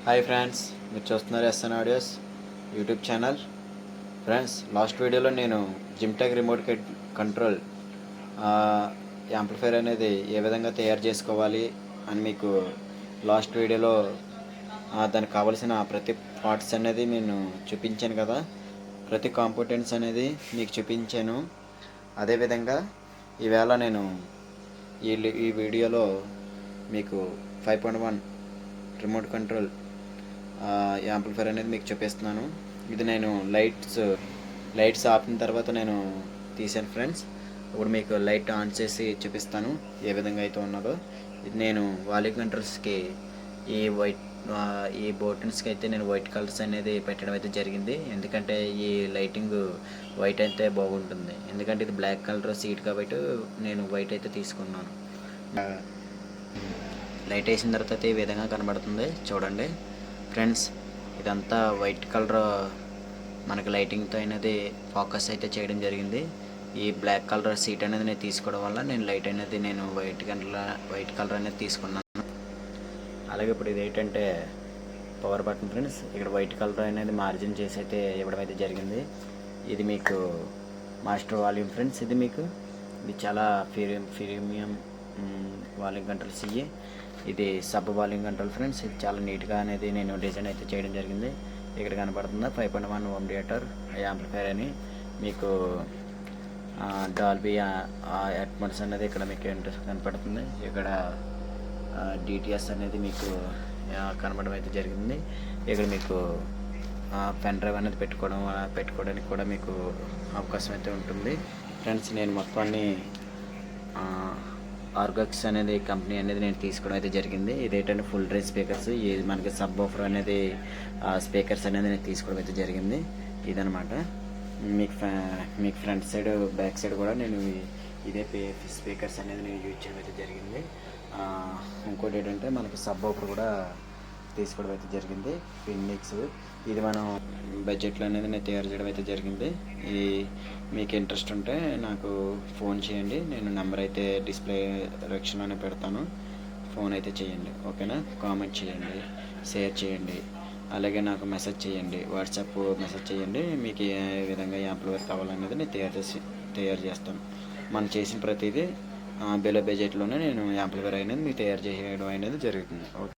Hi friends, మీరు చూస్తున్నారు SN audios YouTube channel. Friends, last వీడియోలో నేను జిమ్టెక్ రిమోట్ కంట్రోల్ యాంప్లిఫైర్ అనేది ఏ విధంగా తయారు చేసుకోవాలి అని మీకు లాస్ట్ వీడియోలో దానికి కావలసిన ప్రతి పార్ట్స్ అనేది నేను చూపించాను కదా. ప్రతి కాంపోనెంట్స్ అనేది మీకు చూపించాను. అదేవిధంగా ఈవేళ నేను ఈ వీడియోలో మీకు 5.1 రిమోట్ కంట్రోల్ యాంప్లిఫైర్ అనేది మీకు చూపిస్తున్నాను. ఇది నేను లైట్స్ ఆపిన తర్వాత నేను తీసాను ఫ్రెండ్స్. ఇప్పుడు మీకు లైట్ ఆన్ చేసి చూపిస్తాను ఏ విధంగా అయితే ఉన్నదో. ఇది నేను వాల్యూమ్ కంట్రోల్స్కి ఈ బటన్స్కి అయితే నేను వైట్ కలర్స్ అనేది పెట్టడం అయితే జరిగింది. ఎందుకంటే ఈ లైటింగ్ వైట్ అయితే బాగుంటుంది. ఎందుకంటే ఇది బ్లాక్ కలర్ సీట్ కాబట్టి నేను వైట్ అయితే తీసుకున్నాను. లైట్ వేసిన తర్వాత అయితే ఈ విధంగా కనబడుతుంది చూడండి ఫ్రెండ్స్. ఇదంతా వైట్ కలర్ మనకి లైటింగ్తో అనేది ఫోకస్ అయితే చేయడం జరిగింది. ఈ బ్లాక్ కలర్ సీట్ అనేది నేను తీసుకోవడం వల్ల నేను లైట్ అనేది నేను వైట్ కలర్ అనేది తీసుకున్నాను. అలాగే ఇప్పుడు ఇది ఏంటంటే పవర్ బటన్ ఫ్రెండ్స్. ఇక్కడ వైట్ కలర్ అనేది మార్జిన్ చేసి అయితే ఇవ్వడం అయితే జరిగింది. ఇది మీకు మాస్టర్ వాల్యూమ్ ఫ్రెండ్స్. ఇది చాలా ప్రీమియం వాల్యూమ్ కంట్రోల్స్. ఇది సబ్ వాల్యూమ్ కంట్రోల్ ఫ్రెండ్స్. ఇది చాలా నీట్గా అనేది నేను డిజైన్ అయితే చేయడం జరిగింది. ఇక్కడ కనపడుతుందా 5.1 ఓమ్ థియేటర్ యాంప్లిఫైర్ అని. మీకు డాల్బీ అట్మాస్ అనేది ఇక్కడ మీకు కనపడుతుంది. ఇక్కడ డిటిఎస్ అనేది మీకు కనబడడం అయితే జరిగింది. ఇక్కడ మీకు పెన్ డ్రైవ్ అనేది పెట్టుకోవడానికి కూడా మీకు అవకాశం అయితే ఉంటుంది ఫ్రెండ్స్. నేను మొత్తాన్ని ఆర్గాక్స్ అనేది కంపెనీ అనేది నేను తీసుకోవడం అయితే జరిగింది. ఇదేంటంటే ఫుల్ రేంజ్ స్పీకర్స్. ఇది మనకి సబ్ ఆఫర్ అనేది స్పీకర్స్ అనేది నేను తీసుకోవడం అయితే జరిగింది. ఇదనమాట. మీకు ఫ్రంట్ సైడ్ బ్యాక్ సైడ్ కూడా నేను ఇదే స్పీకర్స్ అనేది నేను యూజ్ చేయడం అయితే జరిగింది. ఇంకోటి ఏంటంటే మనకి సబ్ ఆఫర్ కూడా తీసుకోవడం అయితే జరిగింది. ఫినిక్స్. ఇది మనం బడ్జెట్లో అనేది నేను తయారు చేయడం అయితే జరిగింది. మీకు ఇంట్రెస్ట్ ఉంటే నాకు ఫోన్ చేయండి. నేను నెంబర్ అయితే డిస్ప్లే సెక్షన్లోనే పెడతాను. ఫోన్ అయితే చేయండి, ఓకేనా. కామెంట్ చేయండి, షేర్ చేయండి, అలాగే నాకు మెసేజ్ చేయండి, వాట్సాప్ మెసేజ్ చేయండి. మీకు ఏ విధంగా యాంప్లిఫైర్ కావాలనేది నేను తయారు చేస్తాను. మనం చేసిన ప్రతిదీ బిలో బడ్జెట్లోనే నేను యాంప్లిఫైర్ అనేది మీకు తయారు చేయడం అనేది జరుగుతుంది. ఓకే.